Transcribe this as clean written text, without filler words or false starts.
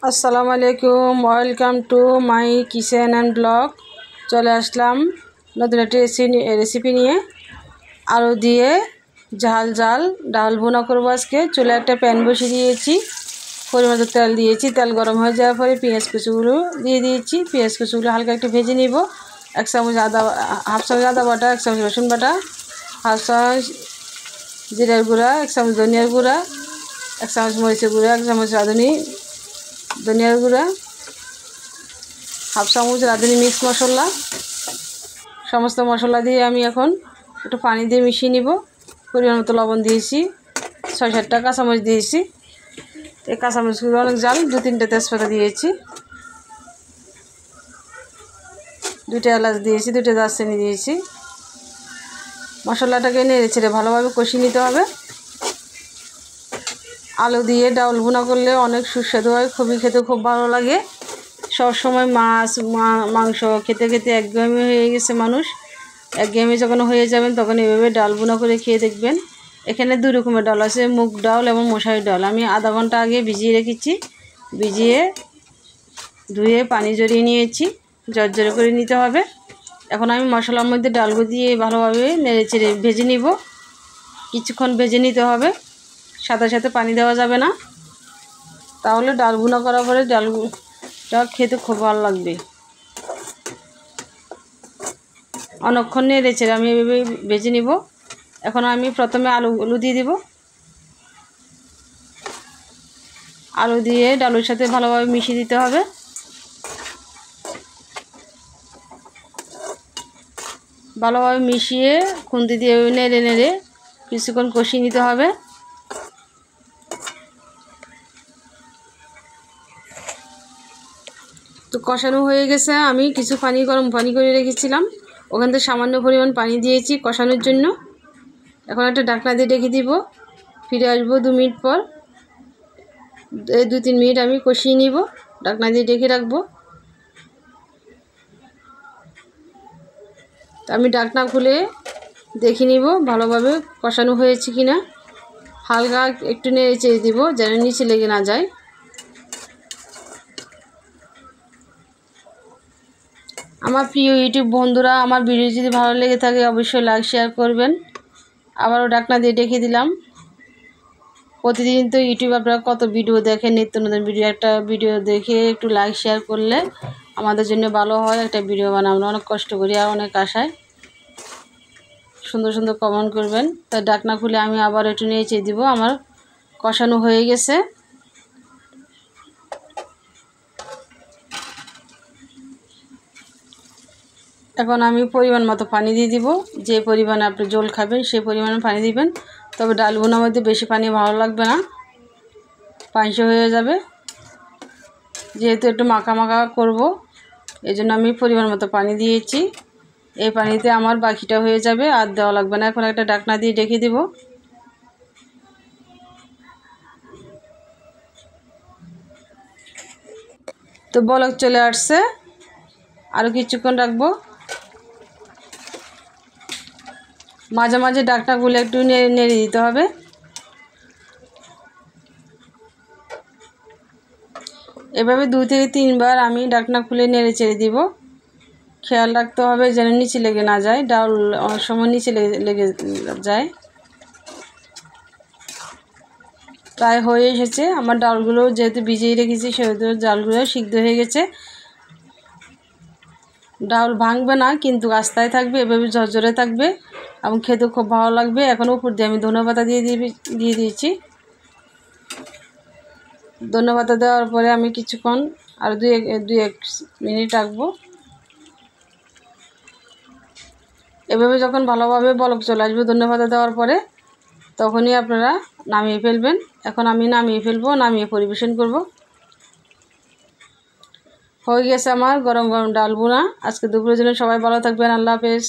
আসসালামু আলাইকুম, welcome to my kitchen and blog. চলে আসলাম নতুন একটি রেসিপি নিয়ে। আলু দিয়ে ঝাল ঝাল ডাল ভুনা করবো আজকে। চুলে একটা প্যান বসিয়ে দিয়েছি, পরিমাণ তেল দিয়েছি। তেল গরম হয়ে যাওয়ার পরে পেঁয়াজ কুচিগুলো দিয়ে দিয়েছি। পেঁয়াজ কুচিগুলো হালকা একটু ভেজে নিব। হাফ চামচ আদা বাটা, 1 চামচ রসুন বাটা, হাফ চামচ জিরার গুঁড়া, 1 চামচ ধনিয়ার গুঁড়া, 1 চামচ মরিচের গুঁড়া, 1 চামচ ধনিয়ার গুঁড়া, হাফ চামচ রাঁধুনি মিক্স মশলা। সমস্ত মশলা দিয়ে আমি এখন একটু পানি দিয়ে মিশিয়ে নিব। পরিমাণ মতো লবণ দিয়েছি, 6-7টা কাঁচামরিচ দিয়েছি। এই কাঁচামরিচগুলো অনেক জাল। 2-3টে তেজপাতা দিয়েছি, 2টা এলাচ দিয়েছি, 2টা দারচিনি দিয়েছি। মশলাটাকে নেড়ে ছেড়ে ভালোভাবে কষিয়ে নিতে হবে। আলু দিয়ে ডাল ভুনা করলে অনেক সুস্বাদু হয়, খেতে খুব ভালো লাগে। সবসময় মাছ মাংস খেতে খেতে একঘেয়েমি হয়ে গেছে মানুষ। একঘেয়েমি যখন হয়ে যাবেন তখন এভাবে ডাল ভুনা করে খেয়ে দেখবেন। এখানে 2 রকমের ডাল আছে, মুগ ডাল এবং মশারি ডাল। আমি আধা ঘন্টা আগে ভিজিয়ে রেখেছি। ভিজিয়ে ধুয়ে পানি ঝরিয়ে নিয়েছি, ঝরঝরে করে নিতে হবে। এখন আমি মশলার মধ্যে ডালগুলো দিয়ে ভালোভাবে নেড়ে চেড়ে ভেজে নিব। কিছুক্ষণ ভেজে নিতে হবে, সাথে সাথে পানি দেওয়া যাবে না, তাহলে ডাল ভুনা করার পরে ডালটা খেতে খুব ভালো লাগবে। অনেকক্ষণ নেড়ে চেড়ে আমি এভাবে ভেজে নিব। এখন আমি প্রথমে আলু দিয়ে দিব। আলু দিয়ে ডালের সাথে ভালোভাবে মিশিয়ে দিতে হবে। ভালোভাবে মিশিয়ে খুন্তি দিয়ে নেড়ে নেড়ে কিছুক্ষণ কষিয়ে নিতে হবে। তো কষানো হয়ে গেছে। আমি কিছু গরম পানি করে রেখেছিলাম, ওখান থেকে সামান্য পরিমাণ পানি দিয়েছি কষানোর জন্য। এখন একটা ঢাকনা দিয়ে রেখে দিব। ফিরে আসবো 2 মিনিট পর। 2-3 মিনিট আমি কষিয়ে নিব, ঢাকনা দিয়ে ঢেকে রাখবো। তো আমি ঢাকনা খুলে দেখে নিব ভালোভাবে কষানো হয়েছে কিনা। হালকা একটু নেড়ে চেড়ে দিব যেন নিচে লেগে না যায়। আমার প্রিয় ইউটিউব বন্ধুরা, আমার ভিডিও যদি ভালো লেগে থাকে অবশ্যই লাইক শেয়ার করবেন। আবারও ঢাকনা দিয়ে রেখে দিলাম। প্রতিদিন তো ইউটিউবে আপনারা কত ভিডিও দেখেন, নিত্য নতুন ভিডিও। একটা ভিডিও দেখে একটু লাইক শেয়ার করলে আমাদের জন্য ভালো হয়। একটা ভিডিও বানানো অনেক কষ্ট করি আর অনেক আশায়। সুন্দর সুন্দর কমেন্ট করবেন। তাই ঢাকনা খুলে আমি আবার একটু নেড়ে দিব। আমার কষানো হয়ে গেছে। এখন আমি পরিমাণ মতো পানি দিয়ে দিব। যে পরিমাণে আপনি ঝোল খাবেন সেই পরিমাণে পানি দিবেন। তবে ডাল ভুনার মধ্যে বেশি পানি ভালো লাগবে না, পানিশো হয়ে যাবে। যেহেতু একটু মাখা মাখা করব, এই জন্য আমি পরিমাণ মতো পানি দিয়েছি। এই পানিতে আমার বাকিটা হয়ে যাবে, আর দেওয়া লাগবে না। এখন একটা ঢাকনা দিয়ে ঢেকে দিব। তো বলক চলে আসছে, আরও কিছুক্ষণ রাখবো। মাঝে মাঝে ঢাকনাগুলো একটু নেড়ে দিতে হবে। এভাবে 2 থেকে 3 বার আমি ঢাকনা খুলে নেড়ে চেড়ে দিব। খেয়াল রাখতে হবে যেন নিচে লেগে না যায়। ডাল অনেক সময় নিচে লেগে যায়। প্রায় হয়ে এসেছে আমার ডালগুলো, যেহেতু ভিজিয়ে রেখেছি সেহেতু ডালগুলো সিদ্ধ হয়ে গেছে। ডাল ভাঙবে না, কিন্তু আস্তায় থাকবে, এভাবে ঝরঝরে থাকবে এবং খেতে খুব ভালো লাগবে। এখন উপর দিয়ে আমি ধনেপাতা দিয়ে দিয়েছি। ধনেপাতা দেওয়ার পরে আমি কিছুক্ষণ আর 2-1 মিনিট রাখবো। এভাবে যখন ভালোভাবে বলক চলে আসবে ধনেপাতা দেওয়ার পরে, তখনই আপনারা নামিয়ে ফেলবেন। এখন আমি নামিয়ে ফেলবো, নামিয়ে পরিবেশন করব। হয়ে গেছে আমার গরম গরম ডাল ভুনা। আজকে দুপুরের জন্য সবাই ভালো থাকবেন। আল্লাহ হাফেজ।